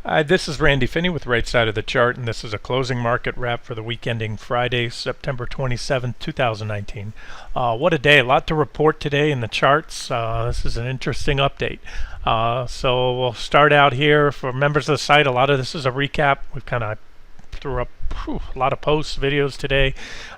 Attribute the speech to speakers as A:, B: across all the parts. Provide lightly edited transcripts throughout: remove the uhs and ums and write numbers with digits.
A: Hi, this is Randy Finney with Right Side of the Chart, and this is a closing market wrap for the week ending Friday, September 27th, 2019. What a day. A lot to report today in the charts. This is an interesting update. So we'll start out here. For members of the site, a lot of this is a recap. We've kind of threw up a lot of posts, videos today,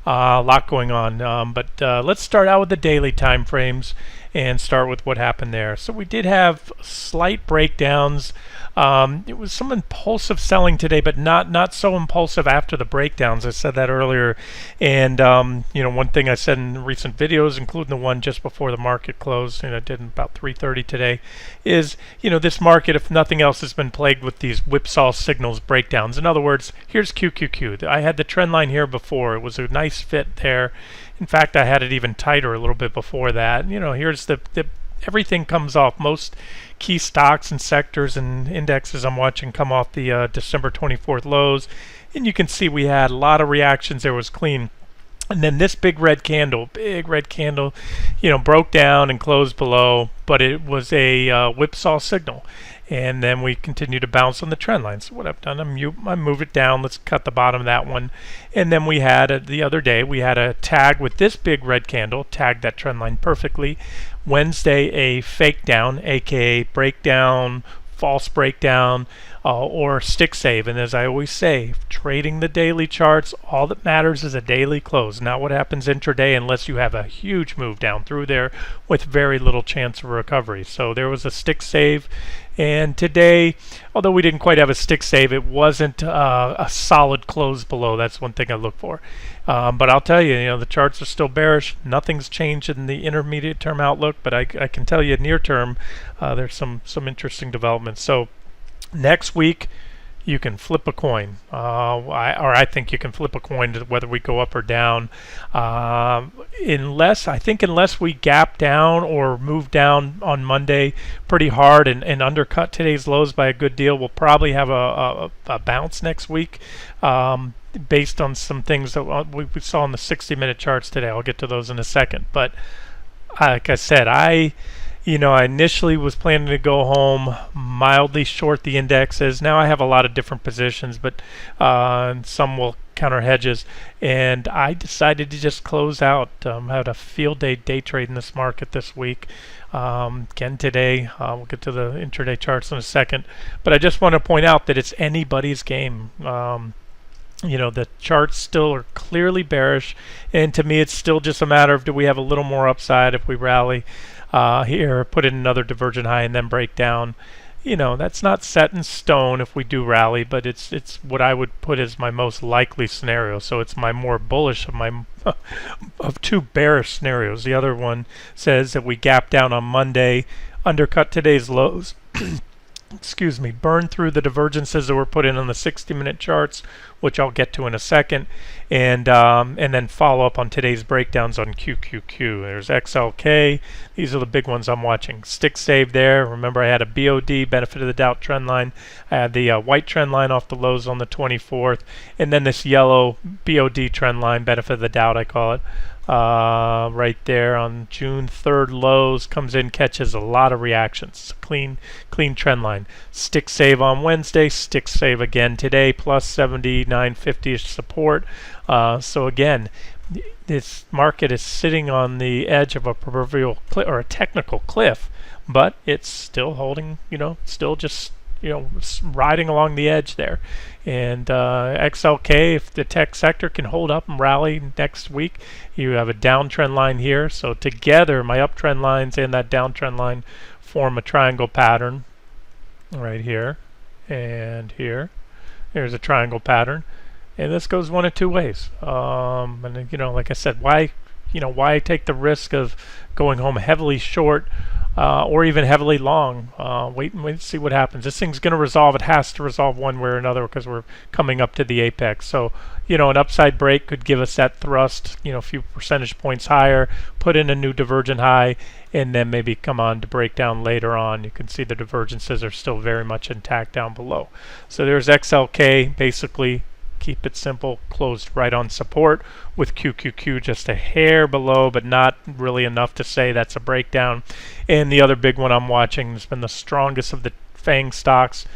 A: a lot going on. But let's start out with the daily time frames and start with what happened there. So we did have slight breakdowns. It was some impulsive selling today, but not so impulsive after the breakdowns. I said that earlier, and one thing I said in recent videos, including the one just before the market closed, and I did about 3:30 today, is this market, if nothing else, has been plagued with these whipsaw signals, breakdowns. In other words, here's QQQ. I had the trend line here before. It was a nice fit there. In fact, I had it even tighter a little bit before that. Here's the everything comes off. Most key stocks and sectors and indexes I'm watching come off the December 24th lows, and you can see we had a lot of reactions. There was clean, and then this big red candle, broke down and closed below, but it was a whipsaw signal. And then we continue to bounce on the trend line. So what I've done, I move it down. Let's cut the bottom of that one. And then we had, the other day, we had a tag with this big red candle, tagged that trend line perfectly. Wednesday, a fake down, aka breakdown, false breakdown, or stick save. And as I always say, trading the daily charts, all that matters is a daily close, not what happens intraday, unless you have a huge move down through there with very little chance of recovery. So there was a stick save. And today, although we didn't quite have a stick save, it wasn't a solid close below. That's one thing I look for. But I'll tell you, the charts are still bearish. Nothing's changed in the intermediate term outlook, but I can tell you near term, there's some interesting developments. So next week, you can flip a coin, I think you can flip a coin to whether we go up or down, unless we gap down or move down on Monday pretty hard and undercut today's lows by a good deal. We'll probably have a bounce next week, based on some things that we saw on the 60-minute charts today. I'll get to those in a second. But like I said, I initially was planning to go home, mildly short the indexes. Now I have a lot of different positions, but some will counter hedges. And I decided to just close out. Had a field day trade in this market this week. Again today, we'll get to the intraday charts in a second. But I just want to point out that it's anybody's game. The charts still are clearly bearish, and to me it's still just a matter of, do we have a little more upside if we rally here, put in another divergent high and then break down. That's not set in stone if we do rally, but it's what I would put as my most likely scenario. So it's my more bullish of my of two bearish scenarios. The other one says that we gap down on Monday, undercut today's lows, excuse me, burn through the divergences that were put in on the 60-minute charts, which I'll get to in a second, and then follow up on today's breakdowns on QQQ. There's XLK. These are the big ones I'm watching. Stick save there. Remember, I had a BOD, benefit of the doubt trend line. I had the white trend line off the lows on the 24th, and then this yellow BOD trend line, benefit of the doubt I call it. Right there on June 3rd lows, comes in, catches a lot of reactions. Clean trend line. Stick save on Wednesday, stick save again today, plus 79.50 support. So again, this market is sitting on the edge of a proverbial or a technical cliff, but it's still holding, still just riding along the edge there. And XLK, if the tech sector can hold up and rally next week, you have a downtrend line here. So together, my uptrend lines and that downtrend line form a triangle pattern right here and here. Here's a triangle pattern, and this goes one of two ways. And like I said, why take the risk of going home heavily short? Or even heavily long. Wait and see what happens. This thing's going to resolve. It has to resolve one way or another because we're coming up to the apex. So, an upside break could give us that thrust, a few percentage points higher, put in a new divergent high, and then maybe come on to break down later on. You can see the divergences are still very much intact down below. So there's XLK, basically, keep it simple, closed right on support, with QQQ just a hair below, but not really enough to say that's a breakdown. And the other big one I'm watching has been the strongest of the FANG stocks,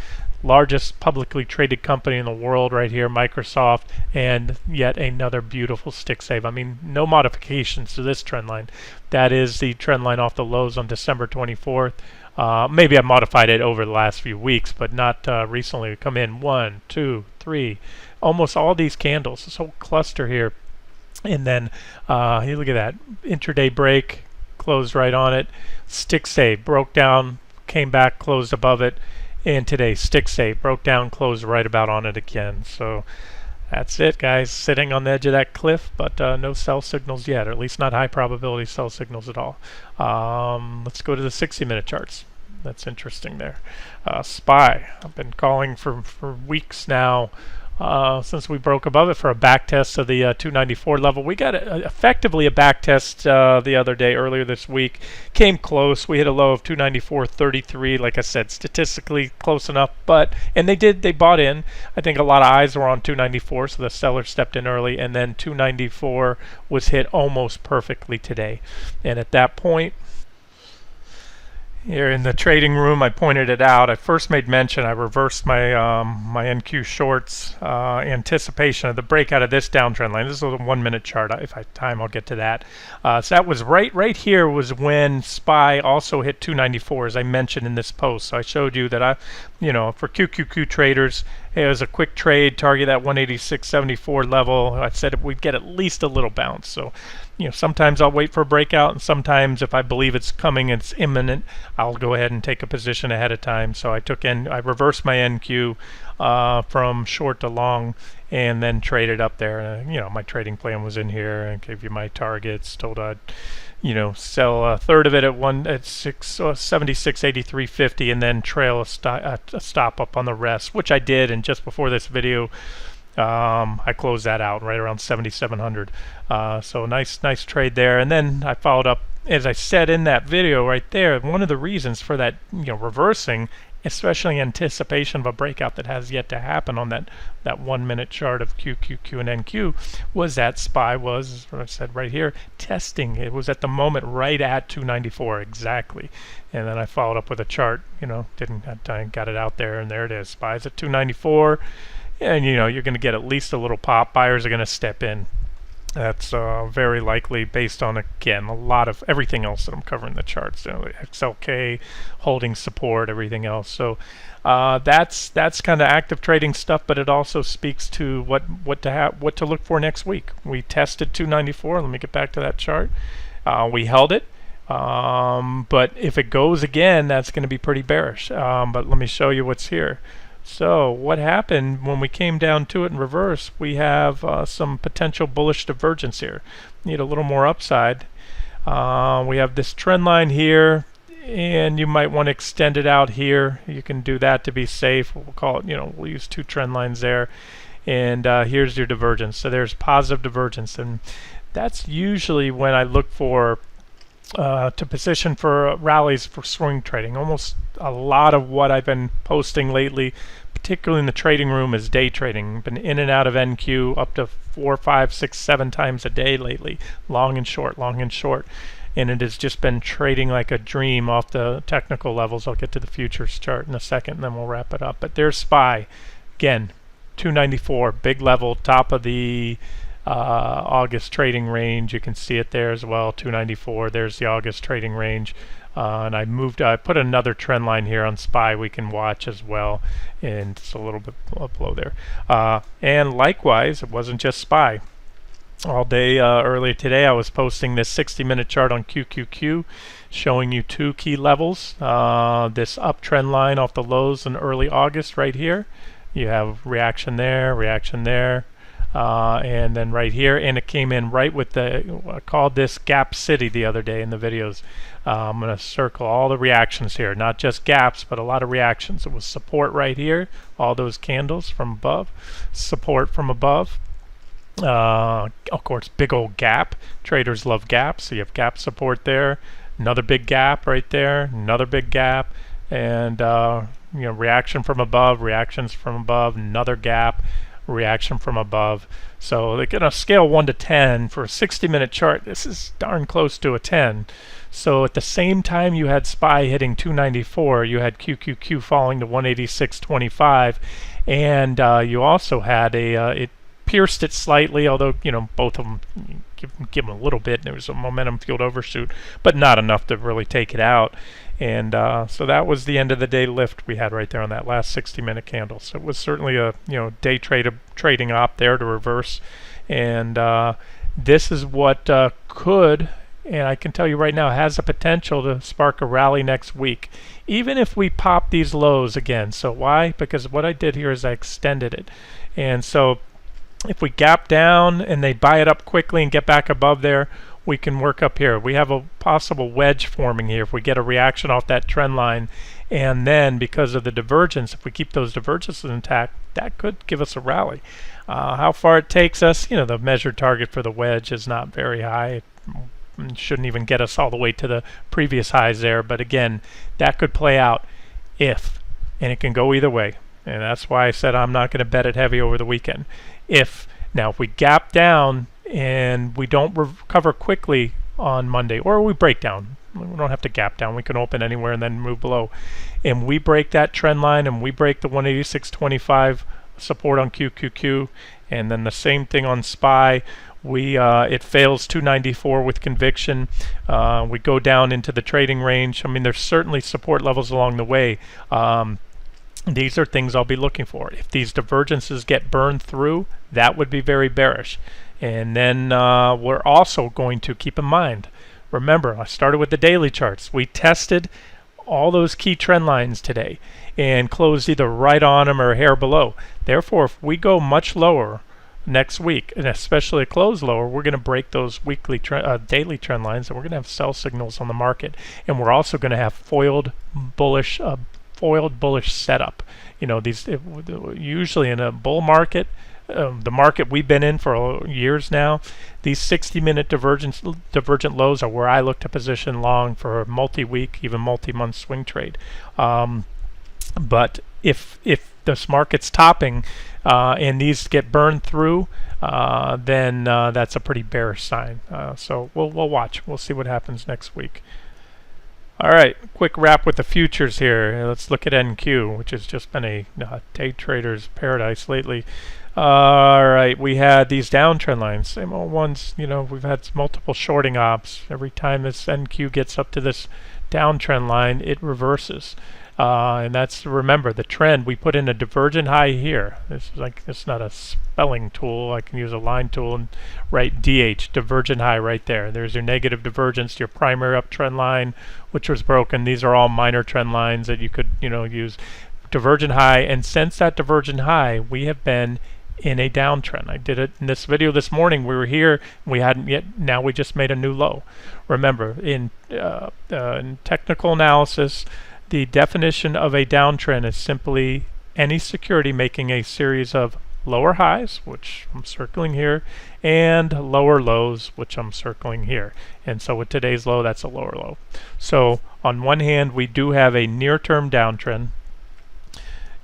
A: largest publicly traded company in the world right here, Microsoft, and yet another beautiful stick save. I mean, no modifications to this trend line. That is the trend line off the lows on December 24th. Maybe I modified it over the last few weeks, but not recently. We come in 1, 2, 3, almost all these candles, this whole cluster here. And then here, look at that intraday break, closed right on it. Stick save, broke down, came back, closed above it. And today, stick save, broke down, closed right about on it again. So that's it, guys. Sitting on the edge of that cliff, but no sell signals yet, or at least not high probability sell signals at all. Let's go to the 60-minute charts. That's interesting there. SPY, I've been calling for weeks now, since we broke above it for a back test of the 294 level. We got effectively a back test the other day, earlier this week. Came close. We hit a low of 294.33. Like I said, statistically close enough, and they bought in. I think a lot of eyes were on 294, so the sellers stepped in early, and then 294 was hit almost perfectly today. And at that point, here in the trading room, I pointed it out. I first made mention. I reversed my my NQ shorts anticipation of the breakout of this downtrend line. This is a 1-minute chart. If I have time, I'll get to that. So that was right here was when SPY also hit 294, as I mentioned in this post. So I showed you that for QQQ traders, it was a quick trade, target that 186.74 level. I said we'd get at least a little bounce. So sometimes I'll wait for a breakout, and sometimes if I believe it's coming, it's imminent, I'll go ahead and take a position ahead of time. So I reversed my NQ from short to long, and then traded up there. My trading plan was in here, and gave you my targets. Told I'd sell a third of it at 76.83.50, and then trail a stop up on the rest, which I did. And just before this video, I closed that out right around 7,700. So nice trade there. And then I followed up, as I said in that video right there, one of the reasons for that reversing, especially in anticipation of a breakout that has yet to happen on that 1-minute chart of QQQ and NQ, was that SPY was, as I said right here, testing. It was at the moment right at 294 exactly. And then I followed up with a chart, didn't have time, got it out there, and there it is. SPY's at 294. And you're going to get at least a little pop. Buyers are going to step in. That's very likely based on, again, a lot of everything else that I'm covering in the charts. XLK, holding support, everything else. So that's kind of active trading stuff, but it also speaks to what to look for next week. We tested 294. Let me get back to that chart. We held it. But if it goes again, that's going to be pretty bearish. But let me show you what's here. So what happened when we came down to it in reverse? We have some potential bullish divergence here. Need a little more upside. We have this trend line here, and you might want to extend it out here. You can do that to be safe. We'll call it, we'll use 2 trend lines there. And here's your divergence. So there's positive divergence, and that's usually when I look for to position for rallies for swing trading. Almost a lot of what I've been posting lately, particularly in the trading room, is day trading. Been in and out of NQ up to 4, 5, 6, 7 times a day lately, long and short, and it has just been trading like a dream off the technical levels. I'll get to the futures chart in a second, and then we'll wrap it up. But there's SPY again, 294, big level, top of the August trading range. You can see it there as well, 294. There's the August trading range. And I put another trend line here on SPY we can watch as well, and it's a little bit below there. And likewise, it wasn't just SPY. All day earlier today, I was posting this 60-minute chart on QQQ, showing you 2 key levels. This uptrend line off the lows in early August right here. You have reaction there, and then right here, and it came in right with I called this Gap City the other day in the videos. I'm going to circle all the reactions here, not just gaps, but a lot of reactions. It was support right here, all those candles from above, support from above. Of course, big old gap. Traders love gaps, so you have gap support there. Another big gap right there, another big gap, and reaction from above, reactions from above, another gap, reaction from above. So they're going to scale 1 to 10 for a 60-minute chart. This is darn close to a 10. So at the same time you had SPY hitting 294, you had QQQ falling to 186.25, and you also had it pierced it slightly, although both of them give them a little bit. There was a momentum fueled overshoot, but not enough to really take it out. And so that was the end of the day lift we had right there on that last 60-minute candle. So it was certainly a day trading op there to reverse, and this is what could, and I can tell you right now, has the potential to spark a rally next week, even if we pop these lows again. So why? Because what I did here is I extended it, and so if we gap down and they buy it up quickly and get back above there, we can work up here. We have a possible wedge forming here if we get a reaction off that trend line, and then because of the divergence, if we keep those divergences intact, that could give us a rally. How far it takes us, the measured target for the wedge is not very high. It shouldn't even get us all the way to the previous highs there, but again, that could play out and it can go either way. And that's why I said I'm not going to bet it heavy over the weekend. If we gap down and we don't recover quickly on Monday, or we break down, we don't have to gap down, we can open anywhere and then move below, and we break that trend line and we break the 186.25 support on QQQ, and then the same thing on SPY, it fails 294 with conviction, we go down into the trading range. I mean, there's certainly support levels along the way. These are things I'll be looking for. If these divergences get burned through, that would be very bearish. And then we're also going to keep in mind, remember, I started with the daily charts. We tested all those key trend lines today and closed either right on them or a hair below. Therefore, if we go much lower next week, and especially close lower, we're going to break those weekly daily trend lines, and we're going to have sell signals on the market. And we're also going to have foiled bullish setup. These usually in a bull market, the market we've been in for years now, these 60-minute divergent lows are where I look to position long for a multi-week, even multi-month swing trade. But if this market's topping and these get burned through, then that's a pretty bearish sign. So we'll watch. We'll see what happens next week. All right, quick wrap with the futures here. Let's look at NQ, which has just been a day trader's paradise lately. All right, we had these downtrend lines, same old ones. We've had multiple shorting ops. Every time this NQ gets up to this downtrend line, it reverses. And that's, remember, the trend. We put in a divergent high here. This is not a spelling tool. I can use a line tool and write DH, divergent high right there. There's your negative divergence to your primary uptrend line, which was broken. These are all minor trend lines that you could use. Divergent high, and since that divergent high, we have been in a downtrend. I did it in this video this morning. We were here, we hadn't yet, now we just made a new low. Remember, in technical analysis, the definition of a downtrend is simply any security making a series of lower highs, which I'm circling here, and lower lows, which I'm circling here. And so with today's low, that's a lower low. So on one hand, we do have a near-term downtrend,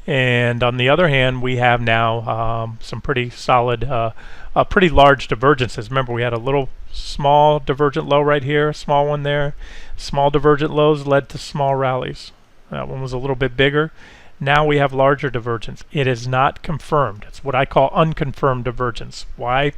A: and on the other hand, we have now some pretty solid, pretty large divergences. Remember, we had a little small divergent low right here, a small one there. Small divergent lows led to small rallies. That one was a little bit bigger. Now we have larger divergence. It is not confirmed. It's what I call unconfirmed divergence. Why?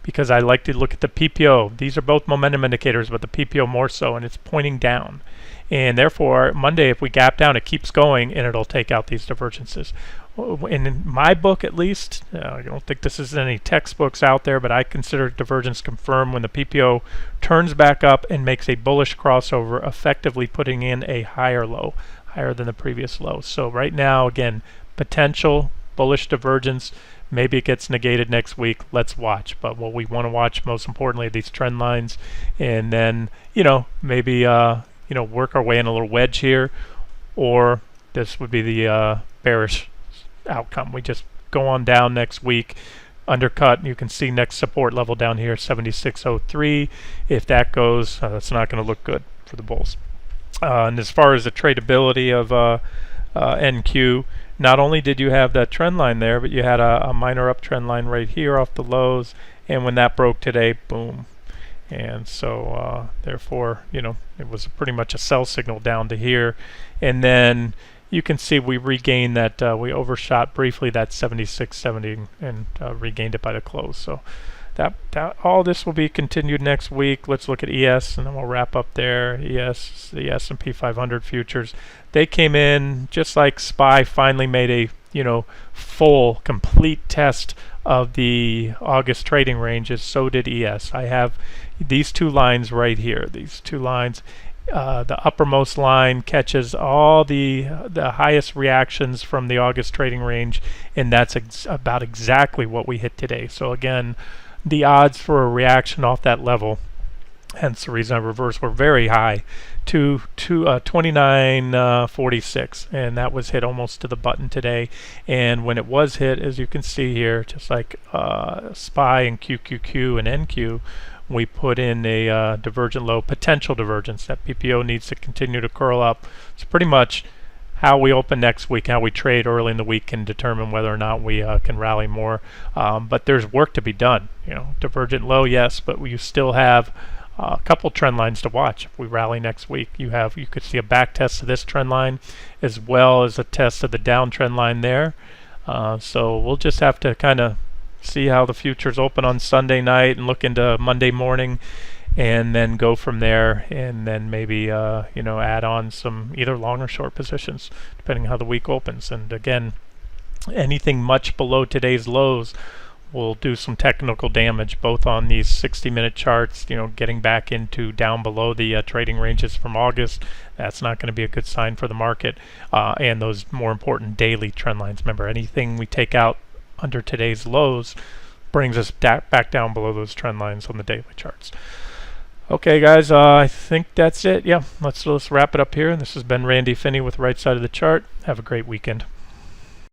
A: Because I like to look at the PPO. These are both momentum indicators, but the PPO more so, and it's pointing down. And therefore, Monday, if we gap down, it keeps going, and it'll take out these divergences. And in my book, at least, I don't think this is any textbooks out there, but I consider divergence confirmed when the PPO turns back up and makes a bullish crossover, effectively putting in a higher low, higher than the previous low. So right now, again, potential bullish divergence. Maybe it gets negated next week. Let's watch. But what we want to watch, most importantly, are these trend lines, and then maybe work our way in a little wedge here, or this would be the bearish outcome. We just go on down next week, undercut. You can see next support level down here, 76.03. If that goes, that's not going to look good for the bulls. And as far as the tradability of NQ, not only did you have that trend line there, but you had a minor uptrend line right here off the lows, and when that broke today, boom. And so therefore, it was pretty much a sell signal down to here. And then you can see we regained that, we overshot briefly that 76.70 and regained it by the close. So that all this will be continued next week. Let's look at ES, and then we'll wrap up there. ES, the S&P 500 futures, they came in just like SPY finally made a full complete test of the August trading ranges. So did ES. I have these two lines right here. These two lines. The uppermost line catches all the highest reactions from the August trading range, and that's about exactly what we hit today. So again, the odds for a reaction off that level, hence the reason I reversed, were very high, to 29.46, and that was hit almost to the button today. And when it was hit, as you can see here, just like SPY and QQQ and NQ, we put in a divergent low, potential divergence. That PPO needs to continue to curl up. It's pretty much how we open next week, how we trade early in the week can determine whether or not we can rally more. But there's work to be done. Divergent low, yes, but you still have a couple trend lines to watch. If we rally next week, you could see a back test of this trend line as well as a test of the downtrend line there. So we'll just have to kind of see how the futures open on Sunday night and look into Monday morning, and then go from there, and then maybe add on some either long or short positions depending how the week opens. And again, anything much below today's lows will do some technical damage, both on these 60-minute charts, getting back into down below the trading ranges from August. That's not going to be a good sign for the market, and those more important daily trend lines. Remember, anything we take out under today's lows brings us back down below those trend lines on the daily charts. Okay, guys, I think that's it. Yeah, let's wrap it up here. This has been Randy Finney with Right Side of the Chart. Have a great weekend.